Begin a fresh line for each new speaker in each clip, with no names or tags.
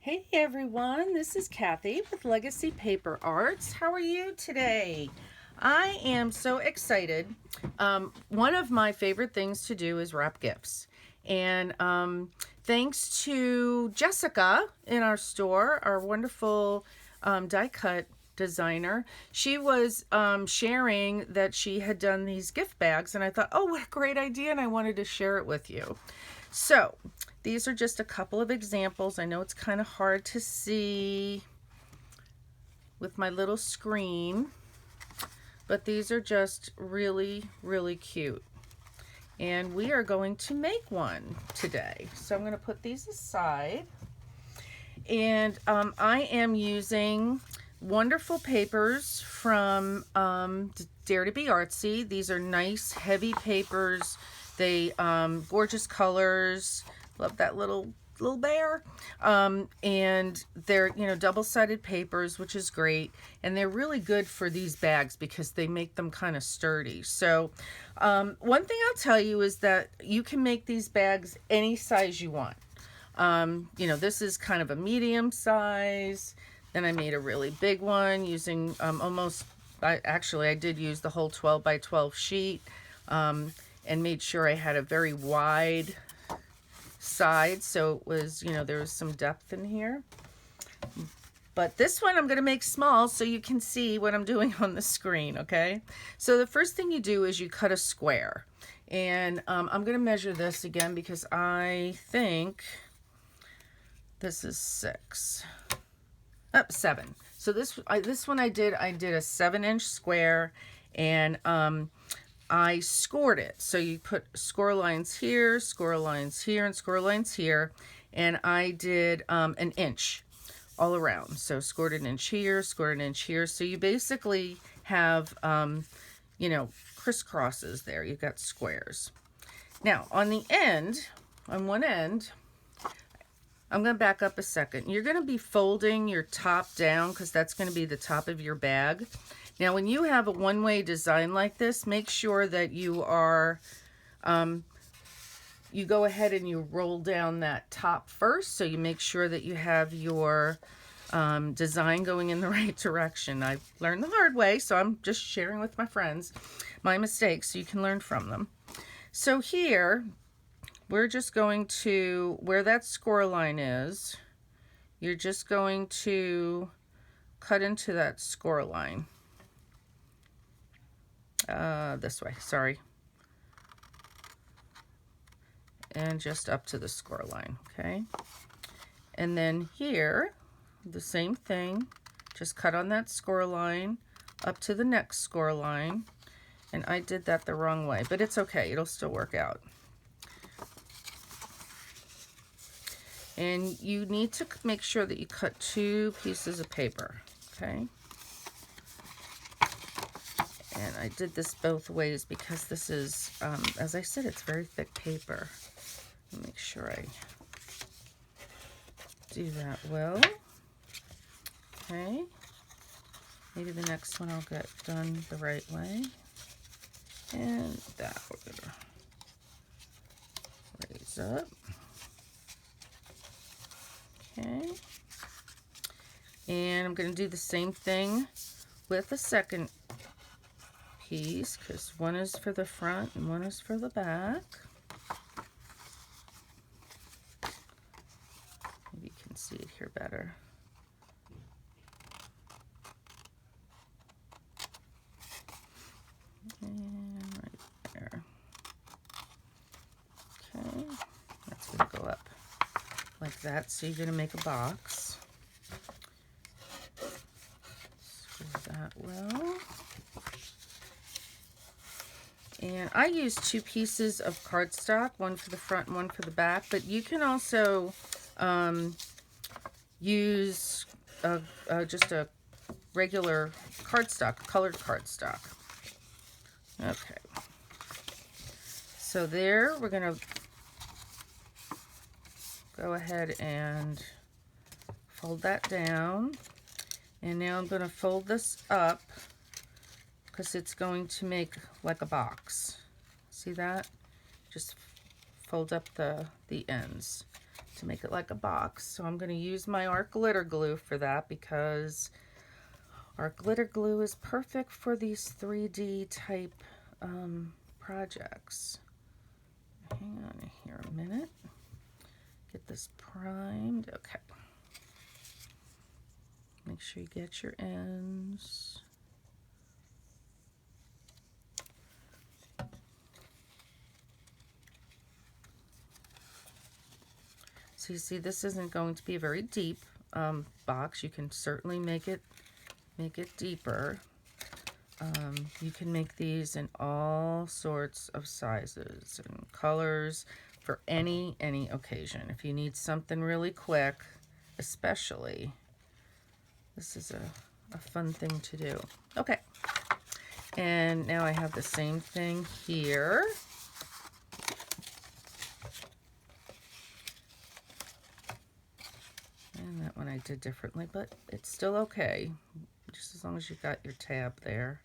Hey everyone, this is Kathy with Legacy Paper Arts. How are you today? I am so excited. One of my favorite things to do is wrap gifts. And thanks to Jessica in our store, our wonderful die cut designer, she was sharing that she had done these gift bags, and I thought, oh, what a great idea, and I wanted to share it with you. So these are just a couple of examples. I know it's kind of hard to see with my little screen, but these are just really, really cute. And we are going to make one today. So I'm going to put these aside. And I am using wonderful papers from Dare to Be Artsy. These are nice, heavy papers. They gorgeous colors. Love that little bear. And they're, double-sided papers, which is great. And they're really good for these bags because they make them kind of sturdy. So one thing I'll tell you is that you can make these bags any size you want. This is kind of a medium size. Then I made a really big one using I did use the whole 12 by 12 sheet and made sure I had a very wide side, so it was, there was some depth in here. But this one I'm going to make small so you can see what I'm doing on the screen, okay? So the first thing you do is you cut a square. And I'm going to measure this again because I think this is 7. So this one I did a 7-inch square, and I scored it. So you put score lines here, score lines here, and score lines here, and I did an inch all around. So scored an inch here, scored an inch here. So you basically have crisscrosses there. You've got squares. Now on one end, I'm going to back up a second. You're going to be folding your top down because that's going to be the top of your bag. Now, when you have a one-way design like this, make sure that you are, you go ahead and you roll down that top first. So you make sure that you have your design going in the right direction. I learned the hard way, so I'm just sharing with my friends my mistakes so you can learn from them. So here, we're just going to, where that score line is, you're just going to cut into that score line. This way, sorry. And just up to the score line, okay? And then here, the same thing, just cut on that score line up to the next score line. And I did that the wrong way, but it's okay, it'll still work out. And you need to make sure that you cut 2 pieces of paper, okay? And I did this both ways because this is, as I said, it's very thick paper. Make sure I do that well. Okay. Maybe the next one I'll get done the right way. And that we're gonna raise up. Okay. And I'm going to do the same thing with the second piece because one is for the front and one is for the back. Maybe you can see it here better. And right there. Okay, that's going to go up like that. So you're going to make a box. Screw that well. And I used 2 pieces of cardstock, one for the front and one for the back, but you can also use just a regular cardstock, colored cardstock. Okay. So there, we're going to go ahead and fold that down. And now I'm going to fold this up because it's going to make like a box. See that? Just fold up the ends. to make it like a box. So I'm going to use my art glitter glue for that, because art glitter glue is perfect for these 3D type projects. Hang on here a minute. Get this primed. Okay. Make sure you get your ends. So you see, this isn't going to be a very deep box. You can certainly make it deeper. You can make these in all sorts of sizes and colors for any occasion. If you need something really quick, especially, this is a fun thing to do. Okay, and now I have the same thing here. And that one I did differently, but it's still okay, just as long as you got your tab there.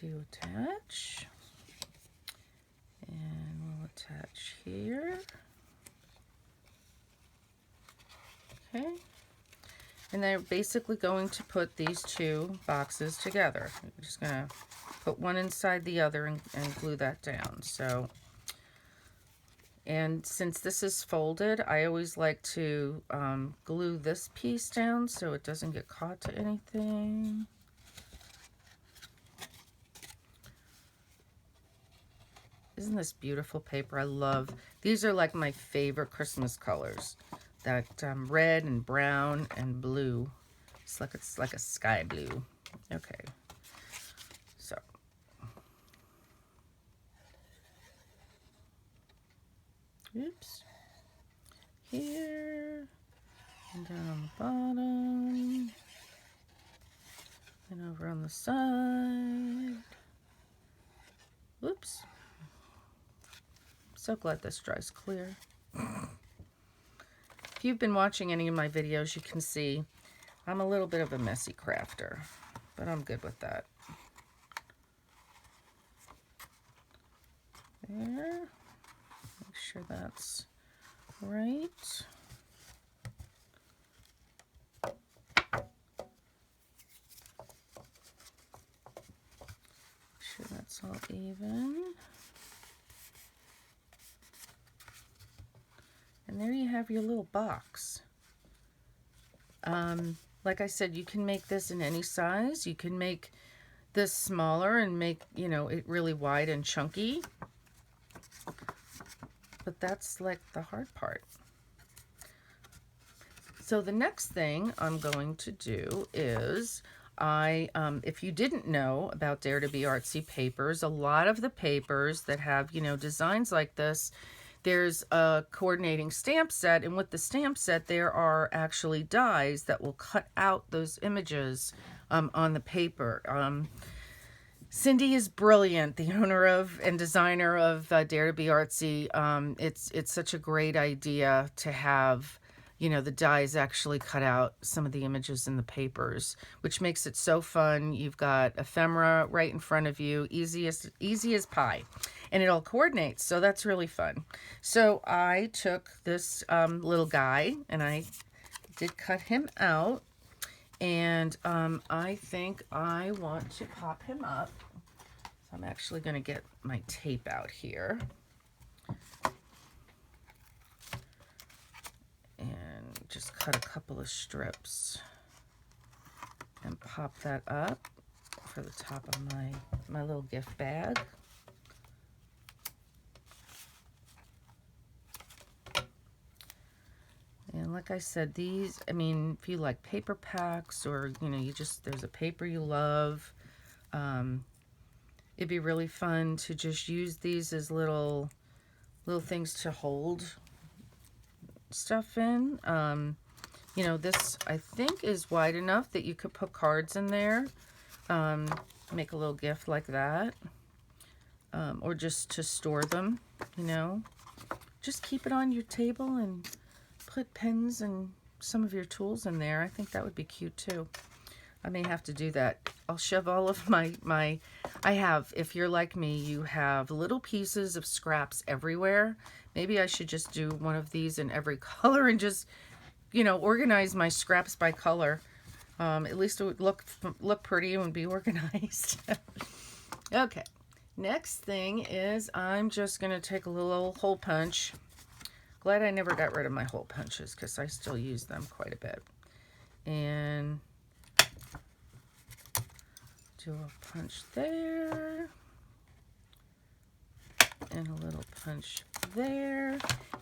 To attach, and we'll attach here. Okay, and they're basically going to put these two boxes together. I'm just gonna put one inside the other and glue that down. So, and since this is folded, I always like to glue this piece down so it doesn't get caught to anything. Isn't this beautiful paper? I love, these are like my favorite Christmas colors. That red and brown and blue. It's like a sky blue. Okay. So. Oops. Here. And down on the bottom. And over on the side. Whoops. So glad this dries clear. If you've been watching any of my videos, you can see I'm a little bit of a messy crafter, but I'm good with that. There. Make sure that's right. Make sure that's all even. And there you have your little box. Like I said, you can make this in any size. You can make this smaller and make, you know, it really wide and chunky. But that's like the hard part. So the next thing I'm going to do is, if you didn't know about Dare to Be Artsy papers, a lot of the papers that have, you know, designs like this, there's a coordinating stamp set, and with the stamp set there are actually dies that will cut out those images on the paper. Cindy is brilliant, the owner of and designer of Dare to Be Artsy. It's such a great idea to have, you know, the dies actually cut out some of the images in the papers, which makes it so fun. You've got ephemera right in front of you, easy as pie, and it all coordinates, so that's really fun. So I took this little guy and I did cut him out, and I think I want to pop him up. So I'm actually going to get my tape out here. And just cut a couple of strips and pop that up for the top of my little gift bag. And like I said, these, I mean, if you like paper packs, or, you know, there's a paper you love, it'd be really fun to just use these as little things to hold stuff in. You know, this I think is wide enough that you could put cards in there, make a little gift like that, or just to store them, you know. Just keep it on your table and put pens and some of your tools in there. I think that would be cute too. I may have to do that. I'll shove all of my I have, if you're like me, you have little pieces of scraps everywhere. Maybe I should just do one of these in every color and just, you know, organize my scraps by color. At least it would look pretty and be organized. Okay, next thing is I'm just going to take a little hole punch. Glad I never got rid of my hole punches because I still use them quite a bit. And do a punch there. And a little punch there.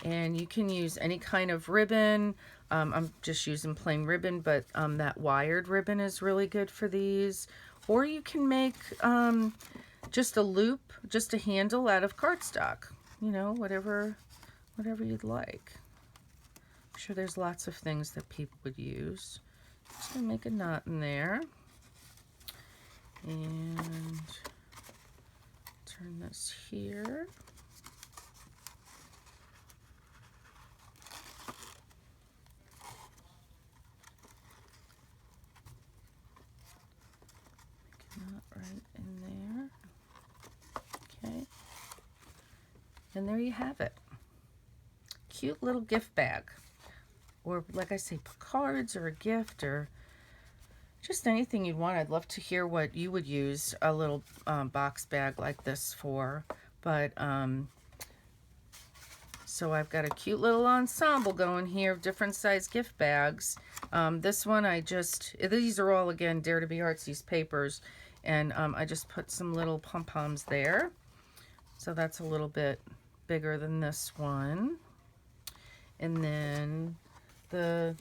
And you can use any kind of ribbon. I'm just using plain ribbon, but that wired ribbon is really good for these. Or you can make just a loop, just a handle out of cardstock. You know, whatever you'd like. I'm sure there's lots of things that people would use. Just gonna make a knot in there. And turn this here. Make a knot right in there. Okay. And there you have it. Cute little gift bag. Or like I say, put cards or a gift or just anything you'd want. I'd love to hear what you would use a little box bag like this for. But so I've got a cute little ensemble going here of different size gift bags. This one these are all, again, Dare to Be Artsy's papers. And I just put some little pom-poms there. So that's a little bit bigger than this one. And then the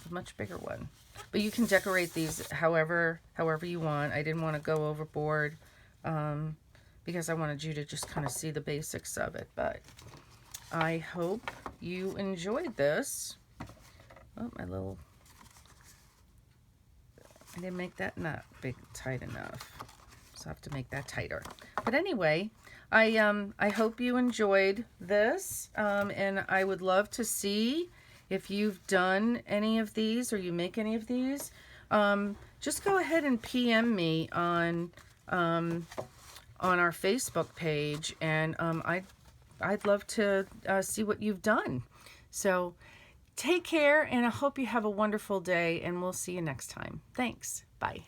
much bigger one. But you can decorate these however you want. I didn't want to go overboard because I wanted you to just kind of see the basics of it. But I hope you enjoyed this. Oh, I didn't make that knot tight enough. So I have to make that tighter. But anyway, I hope you enjoyed this. And I would love to see if you've done any of these or you make any of these. Just go ahead and PM me on our Facebook page, and I'd love to see what you've done. So take care, and I hope you have a wonderful day, and we'll see you next time. Thanks. Bye.